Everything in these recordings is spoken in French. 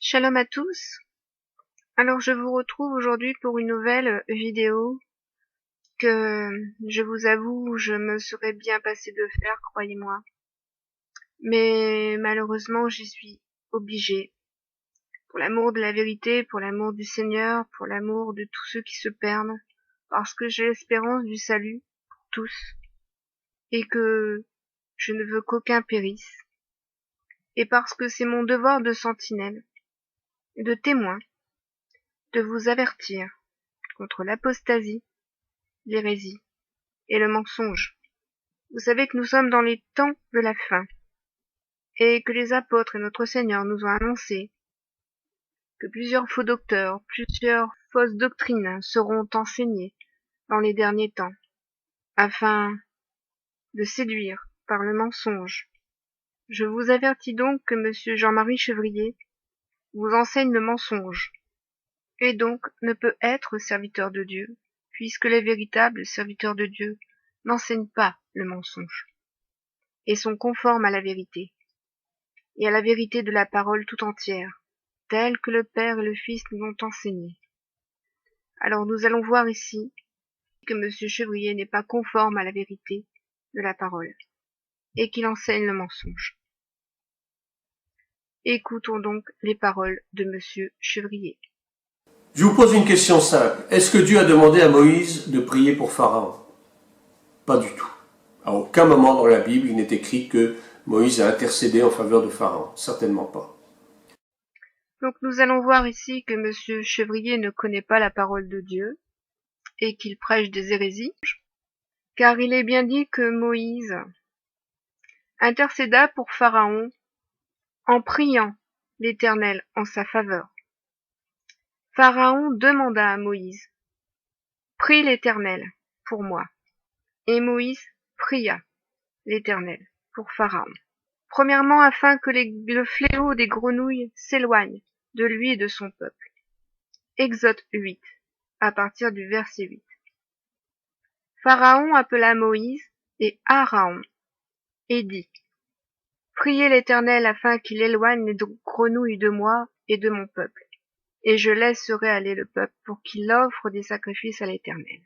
Shalom à tous. Alors je vous retrouve aujourd'hui pour une nouvelle vidéo que je vous avoue je me serais bien passé de faire, croyez-moi. Mais malheureusement j'y suis obligée. Pour l'amour de la vérité, pour l'amour du Seigneur, pour l'amour de tous ceux qui se perdent, parce que j'ai l'espérance du salut pour tous et que je ne veux qu'aucun périsse. Et parce que c'est mon devoir de sentinelle, de témoin, de vous avertir contre l'apostasie, l'hérésie et le mensonge. Vous savez que nous sommes dans les temps de la fin, et que les apôtres et notre Seigneur nous ont annoncé que plusieurs faux docteurs, plusieurs fausses doctrines seront enseignées dans les derniers temps, afin de séduire par le mensonge. Je vous avertis donc que Monsieur Jean-Marie Chevrier vous enseigne le mensonge, et donc ne peut être serviteur de Dieu, puisque les véritables serviteurs de Dieu n'enseignent pas le mensonge, et sont conformes à la vérité, et à la vérité de la parole tout entière, telle que le Père et le Fils nous l'ont enseignée. Alors nous allons voir ici que Monsieur Chevrier n'est pas conforme à la vérité de la parole, et qu'il enseigne le mensonge. Écoutons donc les paroles de Monsieur Chevrier. Je vous pose une question simple. Est-ce que Dieu a demandé à Moïse de prier pour Pharaon? Pas du tout. À aucun moment dans la Bible, il n'est écrit que Moïse a intercédé en faveur de Pharaon. Certainement pas. Donc nous allons voir ici que Monsieur Chevrier ne connaît pas la parole de Dieu, et qu'il prêche des hérésies, car il est bien dit que Moïse intercéda pour Pharaon en priant l'Éternel en sa faveur. Pharaon demanda à Moïse, « Prie l'Éternel pour moi. » Et Moïse pria l'Éternel pour Pharaon. Premièrement, afin que le fléau des grenouilles s'éloigne de lui et de son peuple. Exode 8, à partir du verset 8. Pharaon appela Moïse et Aaron et dit, « Priez l'Éternel afin qu'il éloigne les grenouilles de moi et de mon peuple, et je laisserai aller le peuple pour qu'il offre des sacrifices à l'Éternel. »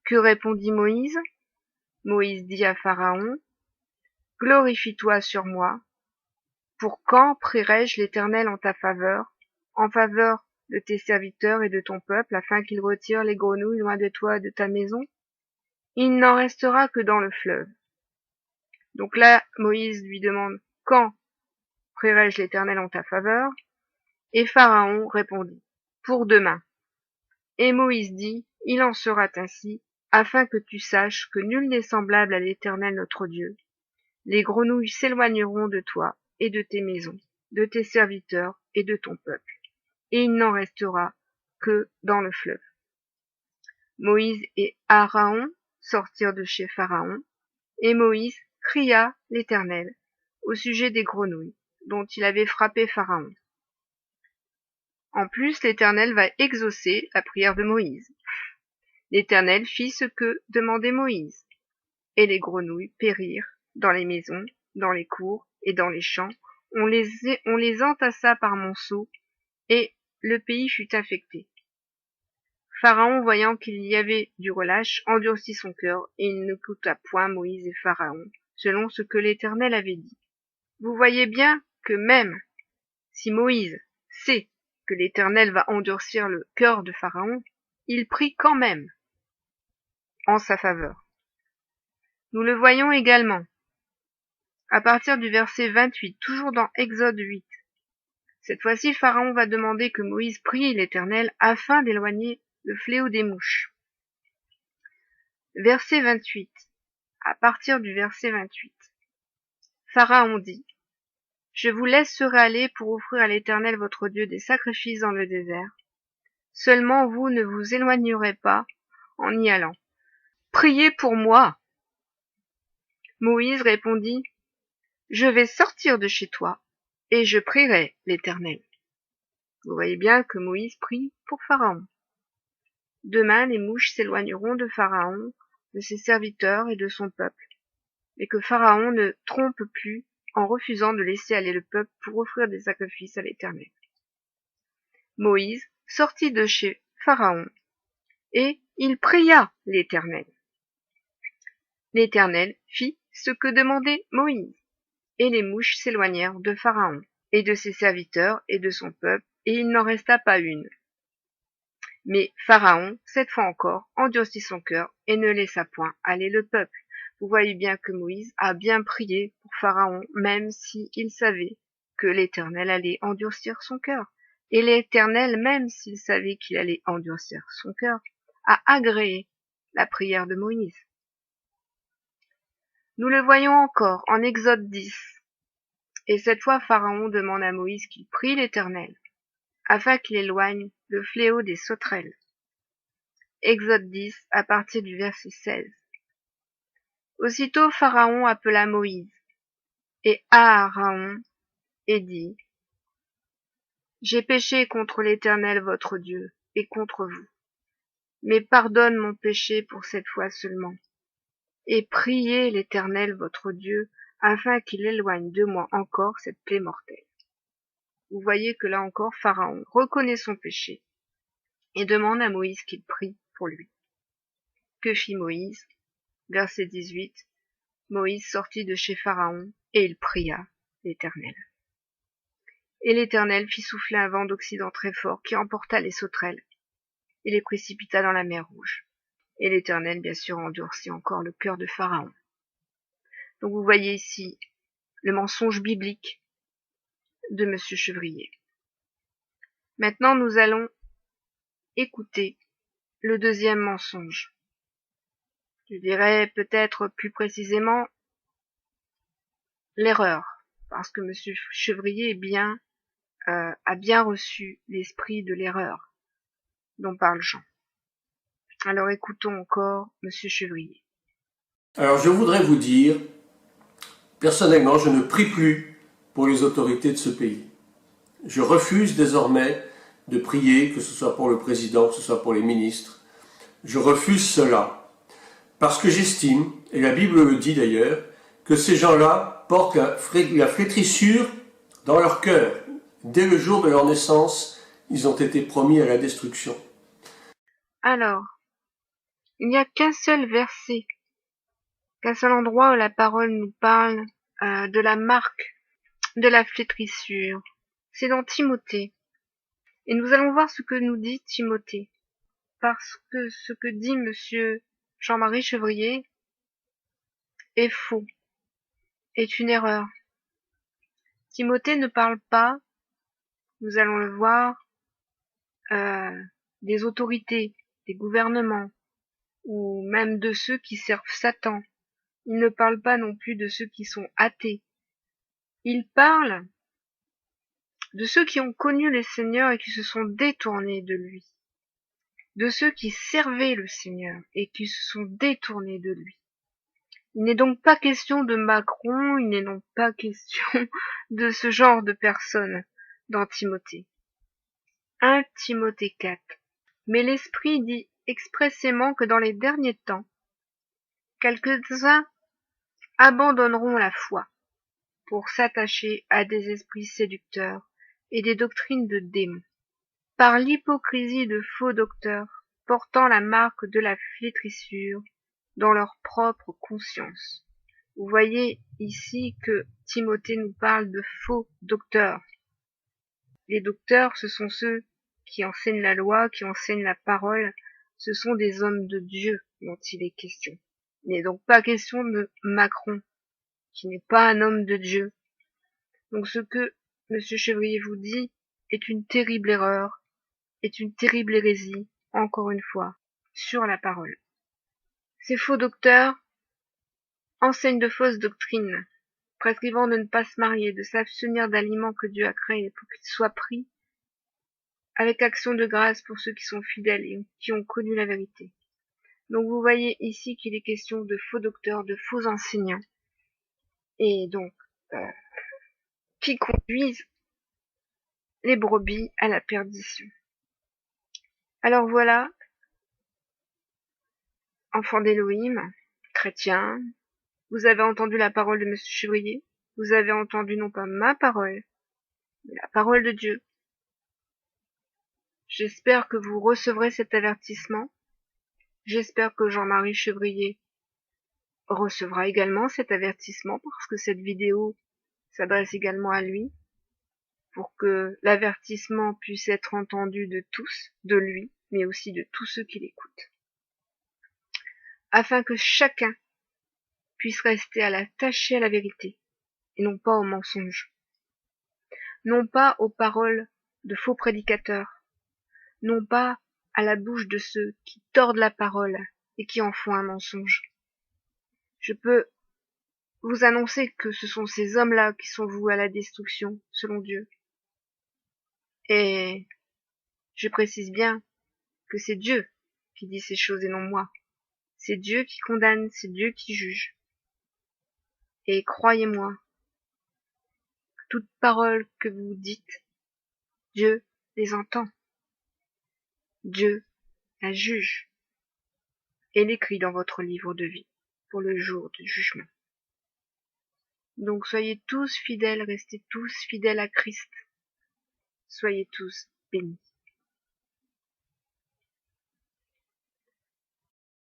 Que répondit Moïse? Moïse dit à Pharaon, « Glorifie-toi sur moi. Pour quand prierai-je l'Éternel en ta faveur, en faveur de tes serviteurs et de ton peuple, afin qu'ils retirent les grenouilles loin de toi et de ta maison? Il n'en restera que dans le fleuve. » Donc là, Moïse lui demande, « Quand prierai-je l'Éternel en ta faveur? » Et Pharaon répondit, « Pour demain. » Et Moïse dit, « Il en sera ainsi, afin que tu saches que nul n'est semblable à l'Éternel notre Dieu. Les grenouilles s'éloigneront de toi et de tes maisons, de tes serviteurs et de ton peuple, et il n'en restera que dans le fleuve. » Moïse et Aaron sortirent de chez Pharaon, et Moïse pria l'Éternel au sujet des grenouilles, dont il avait frappé Pharaon. En plus, l'Éternel va exaucer la prière de Moïse. L'Éternel fit ce que demandait Moïse, et les grenouilles périrent dans les maisons, dans les cours et dans les champs. On les entassa par monceaux, et le pays fut infecté. Pharaon, voyant qu'il y avait du relâche, endurcit son cœur, et il n'écouta point Moïse et Pharaon, selon ce que l'Éternel avait dit. Vous voyez bien que même si Moïse sait que l'Éternel va endurcir le cœur de Pharaon, il prie quand même en sa faveur. Nous le voyons également à partir du verset 28, toujours dans Exode 8. Cette fois-ci, Pharaon va demander que Moïse prie l'Éternel afin d'éloigner le fléau des mouches. Verset 28. À partir du verset 28. Pharaon dit, « Je vous laisserai aller pour offrir à l'Éternel votre Dieu des sacrifices dans le désert. Seulement vous ne vous éloignerez pas en y allant. Priez pour moi. » Moïse répondit, « Je vais sortir de chez toi, et je prierai l'Éternel. » Vous voyez bien que Moïse prie pour Pharaon. Demain, les mouches s'éloigneront de Pharaon, de ses serviteurs et de son peuple, mais que Pharaon ne trompe plus en refusant de laisser aller le peuple pour offrir des sacrifices à l'Éternel. Moïse sortit de chez Pharaon, et il pria l'Éternel. L'Éternel fit ce que demandait Moïse, et les mouches s'éloignèrent de Pharaon, et de ses serviteurs, et de son peuple, et il n'en resta pas une. Mais Pharaon, cette fois encore, endurcit son cœur, et ne laissa point aller le peuple. Vous voyez bien que Moïse a bien prié pour Pharaon, même s'il savait que l'Éternel allait endurcir son cœur. Et l'Éternel, même s'il savait qu'il allait endurcir son cœur, a agréé la prière de Moïse. Nous le voyons encore en Exode 10. Et cette fois Pharaon demande à Moïse qu'il prie l'Éternel, afin qu'il éloigne le fléau des sauterelles. Exode 10, à partir du verset 16. Aussitôt Pharaon appela Moïse et Aaron et dit, j'ai péché contre l'Éternel votre Dieu et contre vous. Mais pardonne mon péché pour cette fois seulement. Et priez l'Éternel votre Dieu afin qu'il éloigne de moi encore cette plaie mortelle. Vous voyez que là encore Pharaon reconnaît son péché et demande à Moïse qu'il prie pour lui. Que fit Moïse? Verset 18. Moïse sortit de chez Pharaon et il pria l'Éternel. Et l'Éternel fit souffler un vent d'Occident très fort qui emporta les sauterelles et les précipita dans la mer Rouge. Et l'Éternel, bien sûr, endurcit encore le cœur de Pharaon. Donc vous voyez ici le mensonge biblique de Monsieur Chevrier. Maintenant, nous allons écouter le deuxième mensonge. Je dirais peut-être plus précisément l'erreur, parce que Monsieur Chevrier a bien reçu l'esprit de l'erreur dont parle Jean. Alors écoutons encore Monsieur Chevrier. Alors je voudrais vous dire, personnellement, je ne prie plus pour les autorités de ce pays. Je refuse désormais de prier, que ce soit pour le président, que ce soit pour les ministres. Je refuse cela, parce que j'estime, et la Bible le dit d'ailleurs, que ces gens-là portent la flétrissure dans leur cœur. Dès le jour de leur naissance, ils ont été promis à la destruction. Alors, il n'y a qu'un seul verset, qu'un seul endroit où la parole nous parle de la marque de la flétrissure. C'est dans Timothée. Et nous allons voir ce que nous dit Timothée. Parce que ce que dit Monsieur Jean-Marie Chevrier est faux, est une erreur. Timothée ne parle pas, nous allons le voir, des autorités, des gouvernements, ou même de ceux qui servent Satan. Il ne parle pas non plus de ceux qui sont athées. Il parle de ceux qui ont connu le Seigneur et qui se sont détournés de lui. De ceux qui servaient le Seigneur et qui se sont détournés de lui. Il n'est donc pas question de Macron, il n'est donc pas question de ce genre de personnes dans Timothée. 1 Timothée 4. Mais l'Esprit dit expressément que dans les derniers temps, quelques-uns abandonneront la foi pour s'attacher à des esprits séducteurs et des doctrines de démons, par l'hypocrisie de faux docteurs portant la marque de la flétrissure dans leur propre conscience. Vous voyez ici que Timothée nous parle de faux docteurs. Les docteurs, ce sont ceux qui enseignent la loi, qui enseignent la parole. Ce sont des hommes de Dieu dont il est question. Il n'est donc pas question de Macron, qui n'est pas un homme de Dieu. Donc ce que Monsieur Chevrier vous dit est une terrible erreur, est une terrible hérésie, encore une fois, sur la parole. Ces faux docteurs enseignent de fausses doctrines, prescrivant de ne pas se marier, de s'abstenir d'aliments que Dieu a créés pour qu'ils soient pris avec action de grâce pour ceux qui sont fidèles et qui ont connu la vérité. Donc vous voyez ici qu'il est question de faux docteurs, de faux enseignants, et donc qui conduisent les brebis à la perdition. Alors voilà, enfants d'Élohim, chrétiens, vous avez entendu la parole de Monsieur Chevrier, Vous avez entendu non pas ma parole, mais la parole de Dieu. J'espère que vous recevrez cet avertissement. J'espère que Jean-Marie Chevrier recevra également cet avertissement parce que cette vidéo s'adresse également à lui pour que l'avertissement puisse être entendu de tous, de lui, mais aussi de tous ceux qui l'écoutent. Afin que chacun puisse rester attaché à la vérité et non pas aux mensonges, non pas aux paroles de faux prédicateurs, non pas à la bouche de ceux qui tordent la parole et qui en font un mensonge. Je peux vous annoncer que ce sont ces hommes-là qui sont voués à la destruction, selon Dieu. Et je précise bien que c'est Dieu qui dit ces choses et non moi. C'est Dieu qui condamne, c'est Dieu qui juge. Et croyez-moi, toute parole que vous dites, Dieu les entend. Dieu la juge et l'écrit dans votre livre de vie pour le jour du jugement. Donc soyez tous fidèles, restez tous fidèles à Christ. Soyez tous bénis.